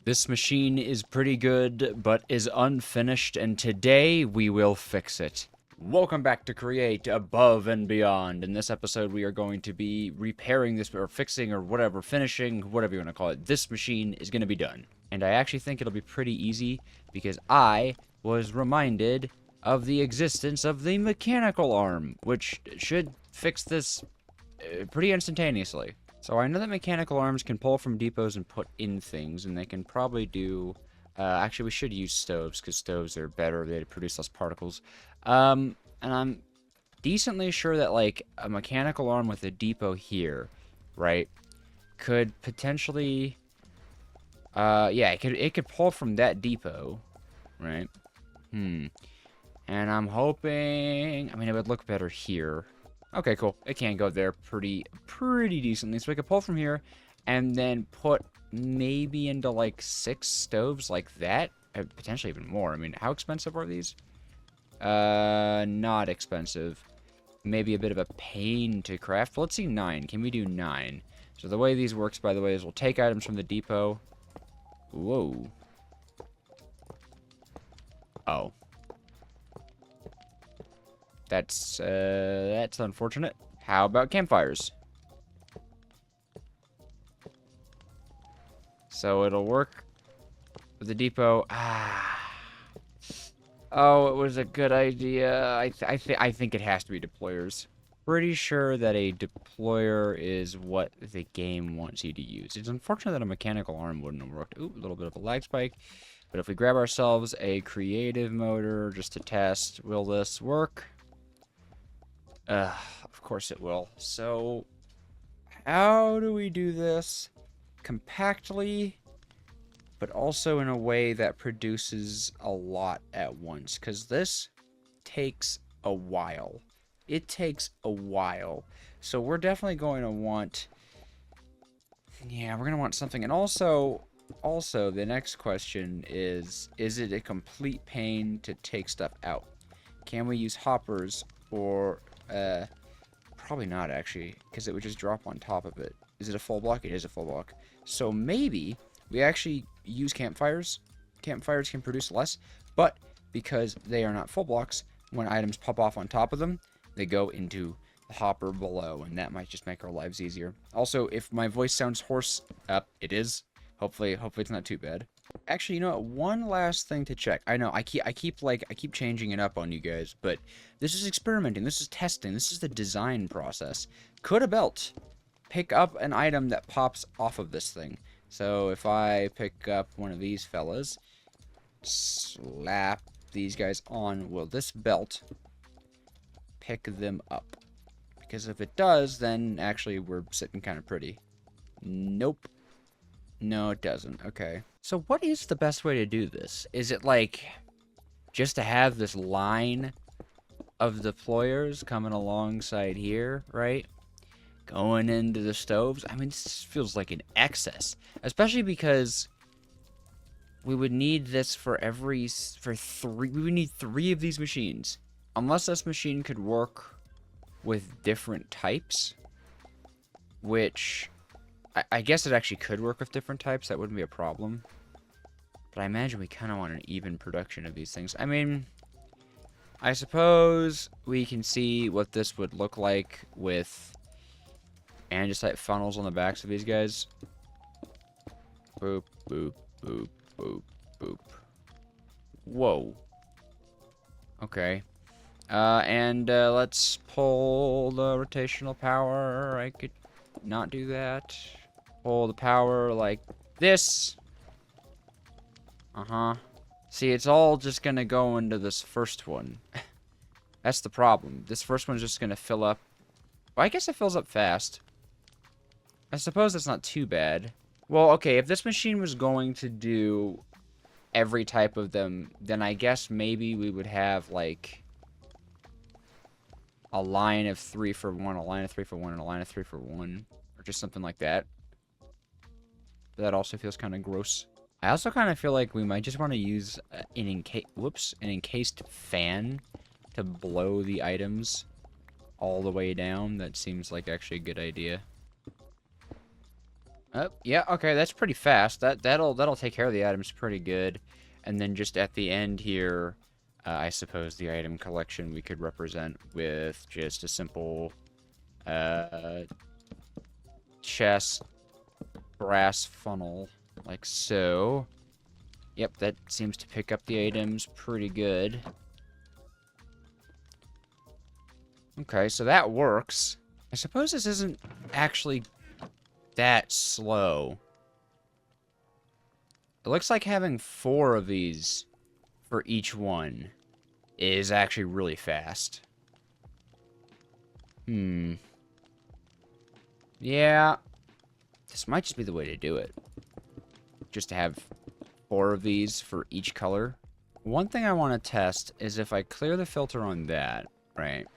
This machine is pretty good, but is unfinished, and today we will fix it. Welcome back to Create Above and Beyond. In this episode, we are going to be repairing this, or fixing, or whatever, finishing, whatever you want to call it. This machine is going to be done. And I actually think it'll be pretty easy, because I was reminded of the existence of the mechanical arm, which should fix this pretty instantaneously. So I know that mechanical arms can pull from depots and put in things, and they can probably do... actually, we should use stoves, because stoves are better. They produce less particles. And I'm decently sure that, like, a mechanical arm with a depot here, right, could potentially... yeah, it could pull from that depot, right? And I'm hoping... I mean, it would look better here. Okay, cool. It can go there pretty decently. So we could pull from here and then put maybe into like 6 stoves like that. Potentially even more. I mean, how expensive are these? Not expensive. Maybe a bit of a pain to craft. But let's see 9. Can we do 9? So the way these works, by the way, is we'll take items from the depot. Whoa. Oh. That's unfortunate. How about campfires? So it'll work with the depot. Oh, it was a good idea. I think it has to be deployers. Pretty sure that a deployer is what the game wants you to use. It's unfortunate that a mechanical arm wouldn't have worked. Ooh, a little bit of a lag spike. But if we grab ourselves a creative motor just to test, will this work? Of course it will. So, how do we do this compactly, but also in a way that produces a lot at once? Because this takes a while. It takes a while. So we're definitely going to want... Yeah, we're going to want something. And also, the next question is it a complete pain to take stuff out? Can we use hoppers or... probably not, actually, because it would just drop on top of it. Is it a full block? It is a full block. So maybe we actually use campfires. Campfires can produce less, but because they are not full blocks, when items pop off on top of them, they go into the hopper below, and that might just make our lives easier. Also, if my voice sounds hoarse, it is. Hopefully it's not too bad. Actually, you know what? One last thing to check. I know I keep changing it up on you guys, but this is experimenting. This is testing. This is the design process. Could a belt pick up an item that pops off of this thing? So if I pick up one of these fellas, slap these guys on, will this belt pick them up? Because if it does, then actually we're sitting kind of pretty. Nope. No, it doesn't. Okay. So what is the best way to do this? Is it like just to have this line of deployers coming alongside here, right? Going into the stoves? I mean, this feels like an excess. Especially because we would need this for three. We would need 3 of these machines. Unless this machine could work with different types, which... I guess it actually could work with different types. That wouldn't be a problem. But I imagine we kind of want an even production of these things. I mean, I suppose we can see what this would look like with andesite funnels on the backs of these guys. Boop, boop, boop, boop, boop. Whoa. Okay. And let's pull the rotational power. I could not do that. Pull the power like this. See, it's all just gonna go into this first one. That's the problem. This first one's just gonna fill up. Well, I guess it fills up fast. I suppose that's not too bad. Well, okay, if this machine was going to do every type of them, then I guess maybe we would have, like, a line of 3 for 1, a line of 3 for 1, and a line of 3 for 1. Or just something like that. But that also feels kind of gross. I also kind of feel like we might just want to use an encased fan to blow the items all the way down. That seems like actually a good idea. Yeah, okay, that's pretty fast. That'll take care of the items pretty good. And then just at the end here, I suppose the item collection we could represent with just a simple uh, chest brass funnel, like so. Yep, that seems to pick up the items pretty good. Okay, so that works. I suppose this isn't actually that slow. It looks like having 4 of these for each one is actually really fast. Yeah, this might just be the way to do it. Just to have 4 of these for each color. One thing I want to test is if I clear the filter on that, right?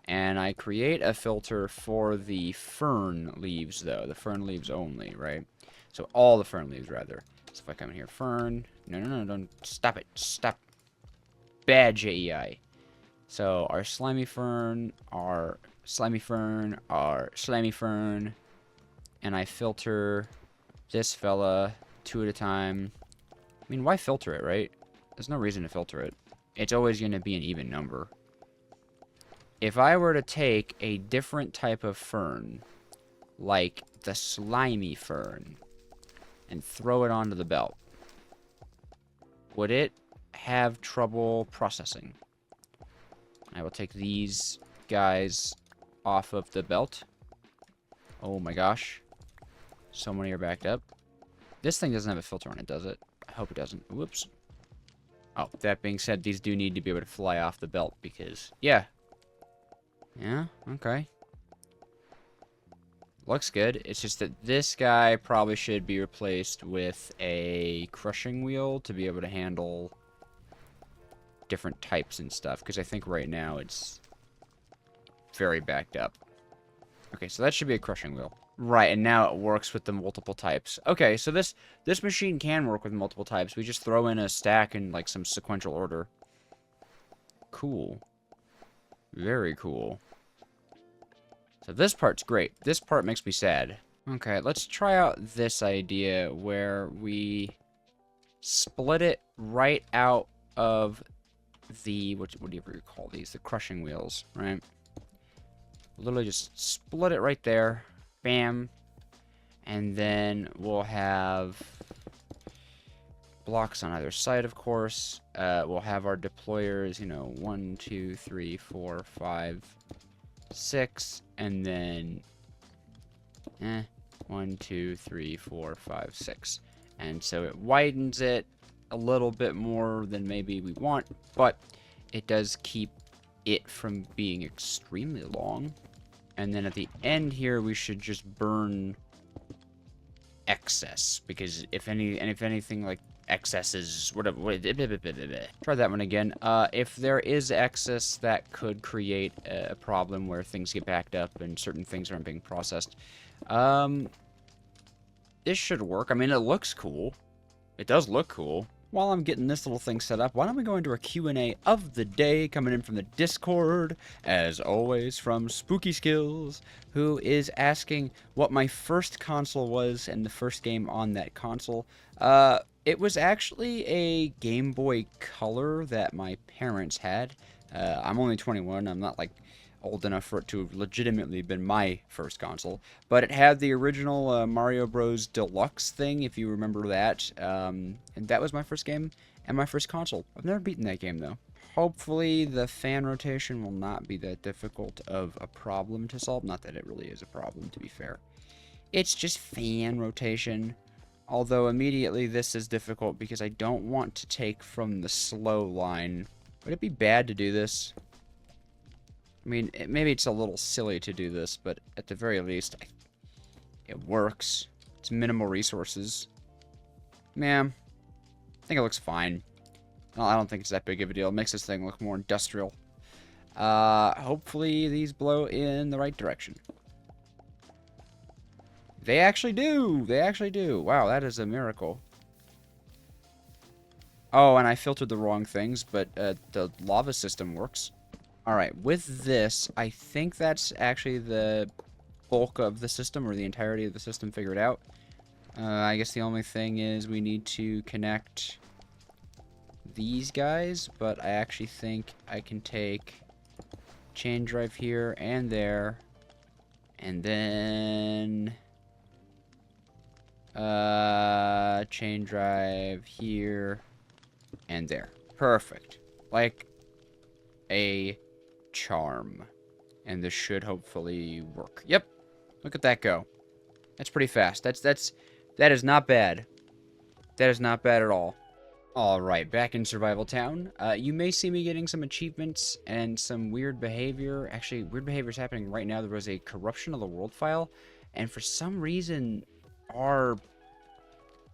And I create a filter for the fern leaves, though. The fern leaves only, right? So all the fern leaves, rather. So if I come in here, fern... No, don't... Stop it. Stop. Bad JEI. So our slimy fern, our slimy fern, our slimy fern. And I filter this fella 2 at a time. I mean, why filter it, right? There's no reason to filter it. It's always going to be an even number. If I were to take a different type of fern, like the slimy fern, and throw it onto the belt, would it have trouble processing? I will take these guys off of the belt. Oh my gosh. So many are backed up. This thing doesn't have a filter on it, does it? I hope it doesn't. Whoops. Oh, that being said, these do need to be able to fly off the belt because, yeah. Yeah, okay. Looks good. It's just that this guy probably should be replaced with a crushing wheel to be able to handle different types and stuff, because I think right now it's very backed up. Okay, so that should be a crushing wheel. Right, and now it works with the multiple types. Okay, so this machine can work with multiple types. We just throw in a stack in, like, some sequential order. Cool. Very cool. So this part's great. This part makes me sad. Okay, let's try out this idea where we split it right out of the, what do you call these? The crushing wheels, right? Literally just split it right there. Bam. And then we'll have blocks on either side, of course. We'll have our deployers, you know, 1, 2, 3, 4, 5, 6. And then 1, 2, 3, 4, 5, 6. And so it widens it a little bit more than maybe we want, but it does keep it from being extremely long. And then at the end here, we should just burn excess, because if anything like excesses, whatever, try that one again. If there is excess that could create a problem where things get backed up and certain things aren't being processed, this should work. I mean, it looks cool. It does look cool. While I'm getting this little thing set up, why don't we go into a Q&A of the day coming in from the Discord, as always, from Spooky Skills, who is asking what my first console was and the first game on that console. It was actually a Game Boy Color that my parents had. I'm only 21. I'm not, like, old enough for it to have legitimately been my first console, but it had the original Mario Bros. Deluxe thing, if you remember that, and that was my first game and my first console. I've never beaten that game, though. Hopefully the fan rotation will not be that difficult of a problem to solve. Not that it really is a problem, to be fair. It's just fan rotation, although immediately this is difficult because I don't want to take from the slow line. Would it be bad to do this? I mean, maybe it's a little silly to do this, but at the very least, it works. It's minimal resources. Man, I think it looks fine. Well, I don't think it's that big of a deal. It makes this thing look more industrial. Hopefully these blow in the right direction. They actually do! They actually do! Wow, that is a miracle. Oh, and I filtered the wrong things, but the lava system works. Alright, with this, I think that's actually the bulk of the system, or the entirety of the system figured out. I guess the only thing is we need to connect these guys, but I actually think I can take chain drive here and there, and then chain drive here and there. Perfect. Like a charm. And this should hopefully work. Yep. Look at that go. That's pretty fast. That is not bad. That is not bad at all. Alright, back in Survival Town. You may see me getting some achievements and some weird behavior. Actually, weird behavior is happening right now. There was a corruption of the world file, and for some reason, our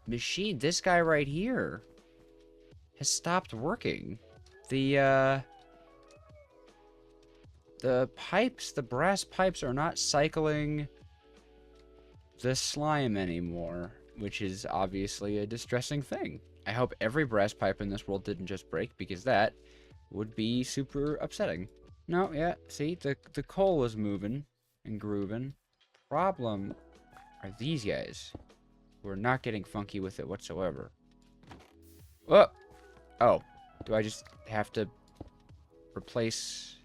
machine, this guy right here, has stopped working. The pipes, the brass pipes are not cycling the slime anymore, which is obviously a distressing thing. I hope every brass pipe in this world didn't just break, because that would be super upsetting. No, yeah, see, the coal was moving and grooving. Problem are these guys, who are not getting funky with it whatsoever. Whoa! Oh, do I just have to replace...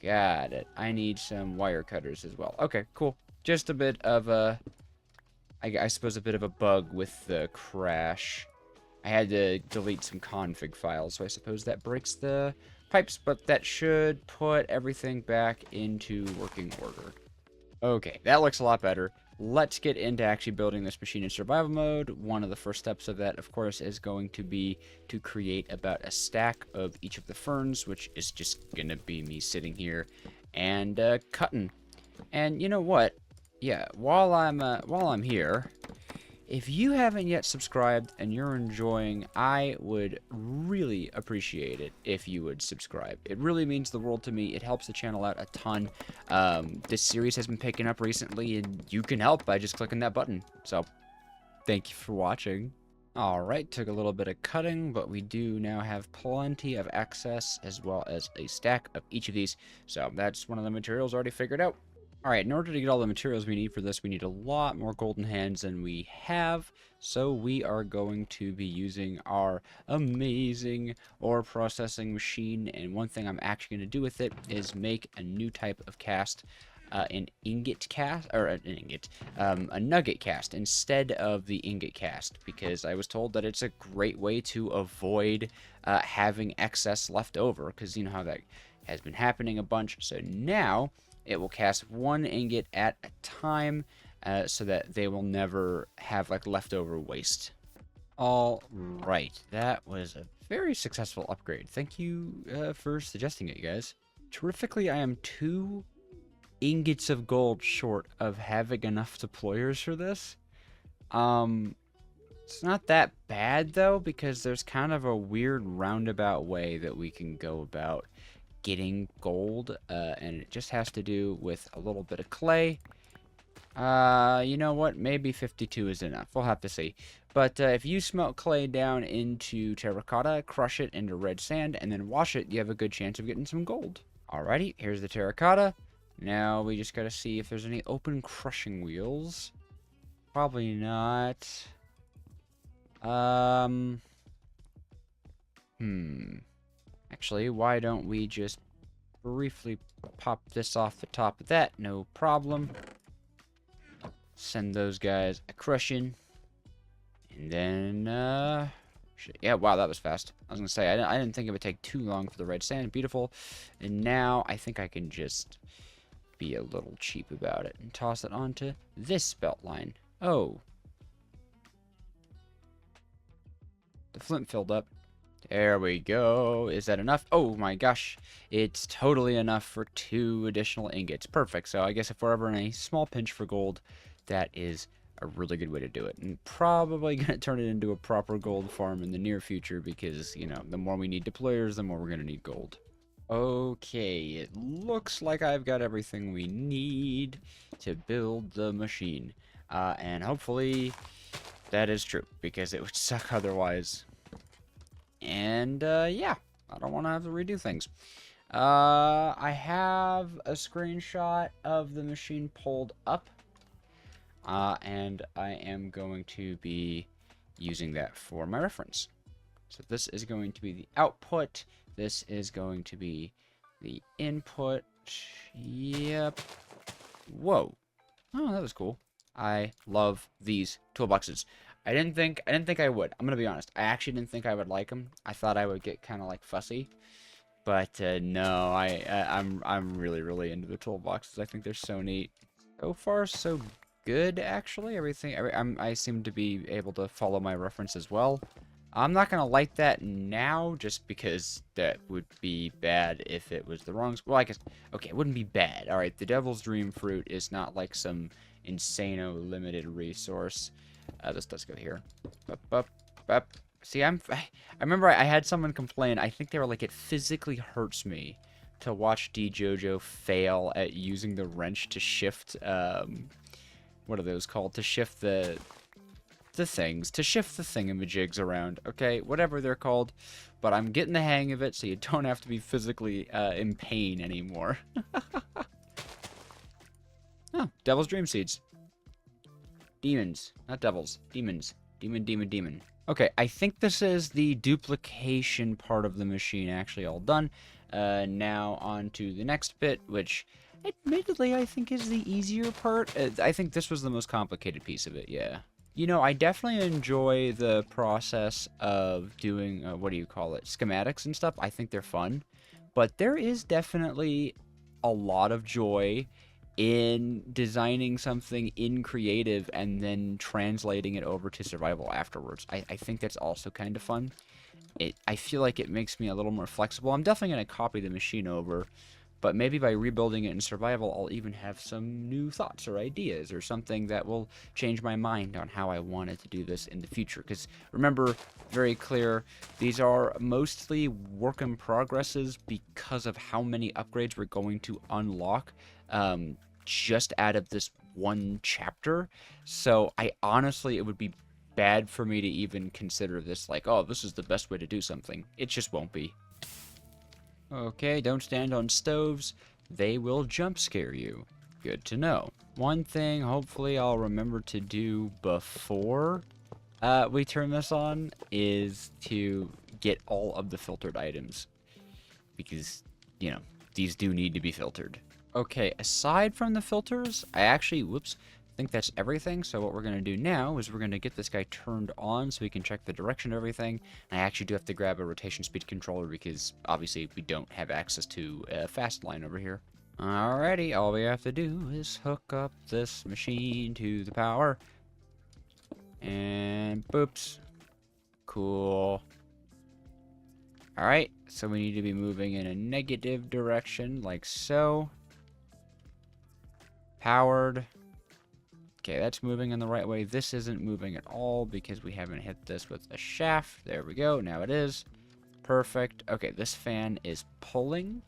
Got it. I need some wire cutters as well. Okay, cool. Just a bit of a... I suppose a bit of a bug with the crash. I had to delete some config files, so I suppose that breaks the pipes, but that should put everything back into working order. Okay, that looks a lot better. Let's get into actually building this machine in survival mode. One of the first steps of that, of course, is going to be to create about a stack of each of the ferns, which is just going to be me sitting here and cutting. And you know what? Yeah, while I'm here, if you haven't yet subscribed and you're enjoying, I would really appreciate it if you would subscribe. It really means the world to me. It helps the channel out a ton. This series has been picking up recently, and you can help by just clicking that button. So, thank you for watching. Alright, took a little bit of cutting, but we do now have plenty of access, as well as a stack of each of these. So, that's one of the materials already figured out. Alright, in order to get all the materials we need for this, we need a lot more golden hands than we have, so we are going to be using our amazing ore processing machine, and one thing I'm actually going to do with it is make a new type of cast, an ingot cast, or a nugget cast instead of the ingot cast, because I was told that it's a great way to avoid having excess left over, because you know how that has been happening a bunch. So now it will cast one ingot at a time, so that they will never have like leftover waste. All right, that was a very successful upgrade. Thank you for suggesting it, guys. Terrifically, I am 2 ingots of gold short of having enough deployers for this. It's not that bad though, because there's kind of a weird roundabout way that we can go about getting gold, and it just has to do with a little bit of clay. You know what? Maybe 52 is enough. We'll have to see. But if you smelt clay down into terracotta, crush it into red sand, and then wash it, you have a good chance of getting some gold. Alrighty, here's the terracotta. Now we just gotta see if there's any open crushing wheels. Probably not. Actually, why don't we just briefly pop this off the top of that? No problem. Send those guys a crushing. And then, yeah, wow, that was fast. I was gonna say, I didn't think it would take too long for the red sand. Beautiful. And now, I think I can just be a little cheap about it and toss it onto this belt line. Oh. The flint filled up. There we go. Is that enough? Oh my gosh. It's totally enough for 2 additional ingots. Perfect. So I guess if we're ever in a small pinch for gold, that is a really good way to do it. And probably going to turn it into a proper gold farm in the near future because, you know, the more we need deployers, the more we're going to need gold. Okay, it looks like I've got everything we need to build the machine. And hopefully that is true, because it would suck otherwise. And, yeah, I don't want to have to redo things. I have a screenshot of the machine pulled up. and I am going to be using that for my reference. So this is going to be the output. This is going to be the input. Yep. Whoa. Oh, that was cool. I love these toolboxes. I didn't think I would. I'm gonna be honest. I actually didn't think I would like them. I thought I would get kind of like fussy, but no. I'm really into the toolboxes. I think they're so neat. So far, so good. Actually, I seem to be able to follow my reference as well. I'm not gonna light that now, just because that would be bad if it was the wrong. Well, I guess okay, it wouldn't be bad. All right, the Devil's Dream fruit is not like some insano limited resource. This does go here. Bup, bup, bup. See, I remember I had someone complain. I think they were like, it physically hurts me to watch Dejojo fail at using the wrench to shift. What are those called? To shift the things, to shift the thingamajigs around, okay? Whatever they're called, but I'm getting the hang of it, so you don't have to be physically in pain anymore. Oh, Devil's Dream Seeds. Demons, not devils. Demons. Demon. Okay, I think this is the duplication part of the machine actually all done. Now on to the next bit, which admittedly I think is the easier part. I think this was the most complicated piece of it, yeah. You know, I definitely enjoy the process of doing, what do you call it, schematics and stuff. I think they're fun. But there is definitely a lot of joy in designing something in creative and then translating it over to survival afterwards. I think that's also kind of fun. I feel like it makes me a little more flexible. I'm definitely going to copy the machine over, but maybe by rebuilding it in survival, I'll even have some new thoughts or ideas or something that will change my mind on how I wanted to do this in the future. Because remember, very clear, these are mostly work in progresses because of how many upgrades we're going to unlock just out of this one chapter. So I honestly, it would be bad for me to even consider this like, oh, this is the best way to do something. It just won't be. Okay, don't stand on stoves. They will jump scare you. Good to know. One thing hopefully I'll remember to do before we turn this on is to get all of the filtered items. Because, you know, these do need to be filtered. Okay, aside from the filters, I actually, think that's everything. So what we're going to do now is we're going to get this guy turned on so we can check the direction of everything. And I actually do have to grab a rotation speed controller because obviously we don't have access to a fast line over here. Alrighty, all we have to do is hook up this machine to the power. And boops. Cool. Alright, so we need to be moving in a negative direction like so. Powered. Okay, that's moving in the right way. This isn't moving at all because we haven't hit this with a shaft. There we go. Now it is. Perfect. Okay, this fan is pulling.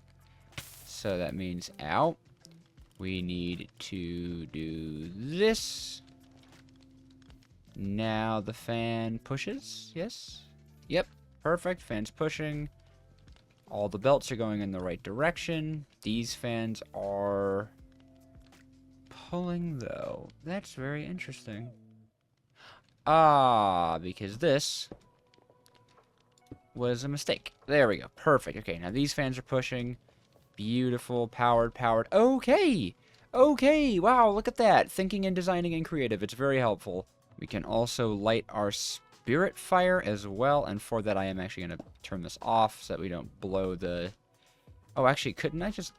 So that means out. We need to do this. Now the fan pushes. Yes. Yep. Perfect. Fan's pushing. All the belts are going in the right direction. These fans are pulling, though. That's very interesting. Because this was a mistake. There we go. Perfect. Okay, now these fans are pushing. Beautiful. Powered. Okay! Okay! Wow, look at that. Thinking and designing and creative. It's very helpful. We can also light our spirit fire as well, and for that I am actually going to turn this off so that we don't blow the... Oh, actually, couldn't I just...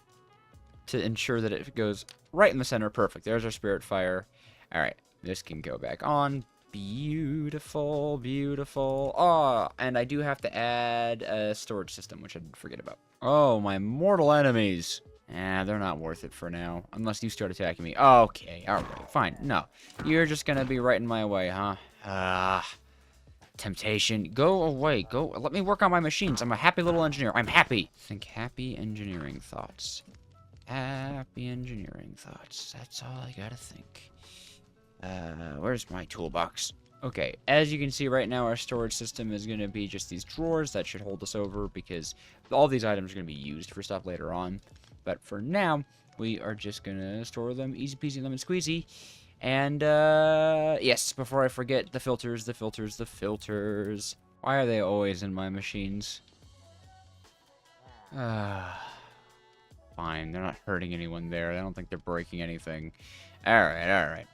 To ensure that it goes right in the center. Perfect. There's our spirit fire. All right. This can go back on. Beautiful. Beautiful. Oh, and I do have to add a storage system, which I did forget about. Oh, my mortal enemies. They're not worth it for now. Unless you start attacking me. Okay. All right. Fine. No. You're just going to be right in my way, huh? Temptation. Go away. Go. Let me work on my machines. I'm a happy little engineer. I'm happy. Think happy engineering thoughts. Happy engineering thoughts. That's all I gotta think. Where's my toolbox? Okay, as you can see right now, our storage system is gonna be just these drawers that should hold us over because all these items are gonna be used for stuff later on. But for now, we are just gonna store them easy peasy lemon squeezy. And, yes, before I forget, the filters, the filters, the filters. Why are they always in my machines? Fine, they're not hurting anyone there. I don't think they're breaking anything. Alright, alright.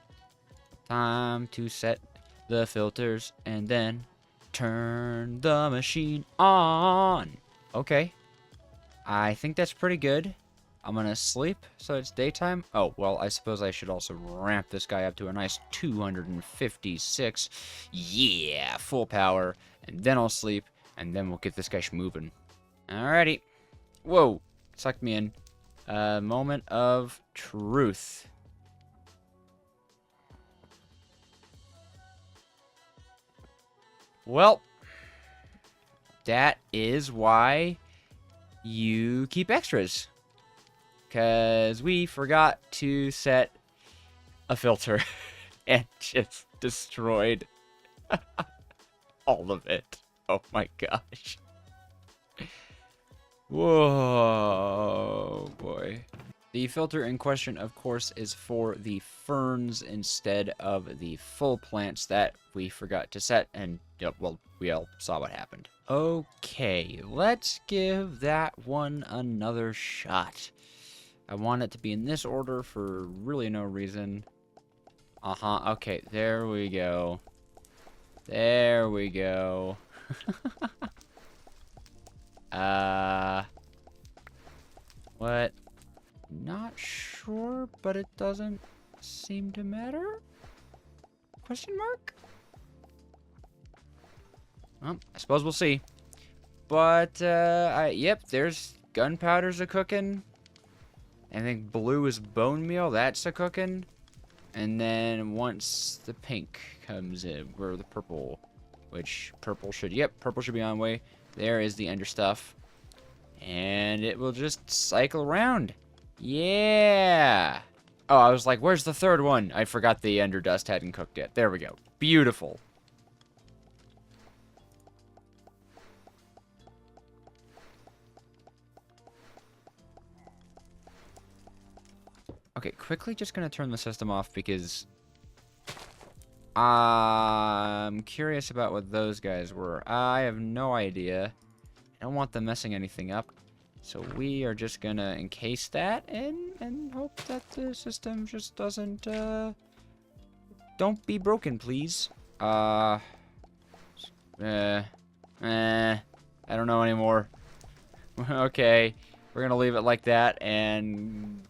Time to set the filters and then turn the machine on. Okay. I think that's pretty good. I'm gonna sleep, so it's daytime. Oh, well, I suppose I should also ramp this guy up to a nice 256. Yeah, full power. And then I'll sleep, and then we'll get this guy moving. Alrighty. Whoa, sucked me in. Moment of truth. Well, that is why you keep extras. Because we forgot to set a filter and just destroyed all of it. Oh my gosh. Whoa, boy. The filter in question, of course, is for the ferns instead of the full plants that we forgot to set, and, well, we all saw what happened. Okay, let's give that one another shot. I want it to be in this order for really no reason. Okay, there we go. There we go. What? Not sure, but it doesn't seem to matter? Question mark? Well, I suppose we'll see. But, yep, there's gunpowder's a-cooking. I think blue is bone meal, that's a-cooking. And then once the pink comes in, or the purple, which purple should be on way. There is the ender stuff. And it will just cycle around. Yeah. Oh, I was like, where's the third one? I forgot the ender dust hadn't cooked yet. There we go. Beautiful. Okay, quickly just gonna turn the system off because I'm curious about what those guys were. I have no idea. I don't want them messing anything up. So we are just gonna encase that and hope that the system just doesn't, don't be broken, please. I don't know anymore. Okay, we're gonna leave it like that and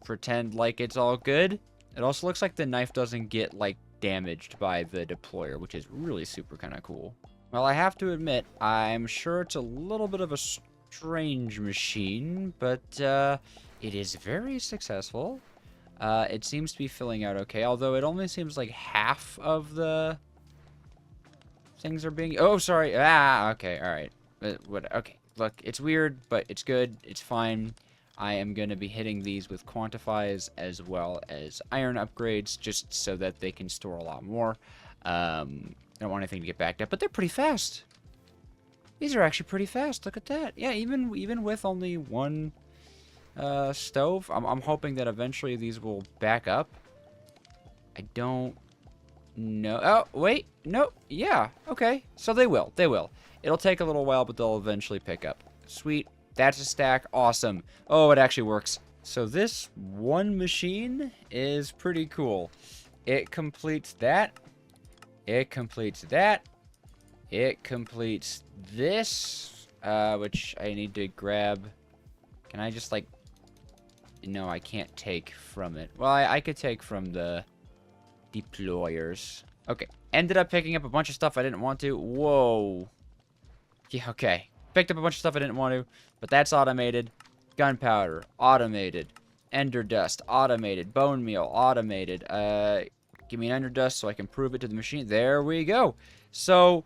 pretend like it's all good. It also looks like the knife doesn't get, like, damaged by the deployer, which is really super kind of cool. Well, I have to admit, I'm sure it's a little bit of a strange machine, but it is very successful. It seems to be filling out okay, although it only seems like half of the things are being... Oh, sorry. Okay, alright. Okay, look, it's weird, but it's good. It's fine. I am going to be hitting these with quantifies as well as iron upgrades, just so that they can store a lot more. I don't want anything to get backed up, but they're pretty fast. These are actually pretty fast. Look at that. Yeah, even with only one stove, I'm hoping that eventually these will back up. I don't know. Oh, wait. No. Yeah. Okay. So they will. They will. It'll take a little while, but they'll eventually pick up. Sweet. That's a stack. Awesome. Oh, it actually works. So this one machine is pretty cool. It completes that. It completes that. It completes this, which I need to grab. Can I just, like... No, I can't take from it. Well, I could take from the deployers. Okay. Ended up picking up a bunch of stuff I didn't want to. Whoa. Yeah, okay. Picked up a bunch of stuff I didn't want to, but that's automated. Gunpowder, automated. Ender dust, automated. Bone meal, automated. Give me an ender dust so I can prove it to the machine. There we go. So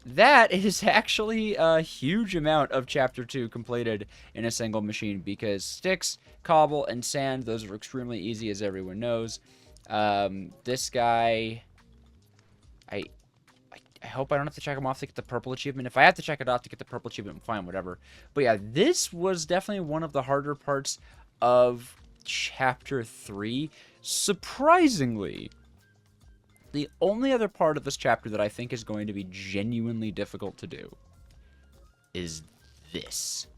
that is actually a huge amount of Chapter 2 completed in a single machine, because sticks, cobble, and sand, those are extremely easy, as everyone knows. This guy... I hope I don't have to check him off to get the purple achievement. If I have to check it off to get the purple achievement, fine, whatever. But yeah, this was definitely one of the harder parts of Chapter 3, surprisingly, the only other part of this chapter that I think is going to be genuinely difficult to do is this.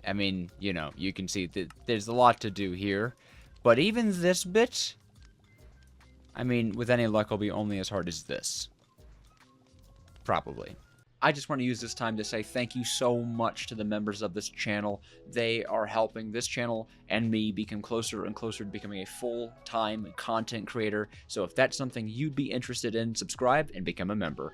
I mean, you know, you can see that there's a lot to do here, but even this bit, I mean, with any luck, will be only as hard as this. Probably. I just want to use this time to say thank you so much to the members of this channel. They are helping this channel and me become closer and closer to becoming a full-time content creator. So if that's something you'd be interested in, subscribe and become a member.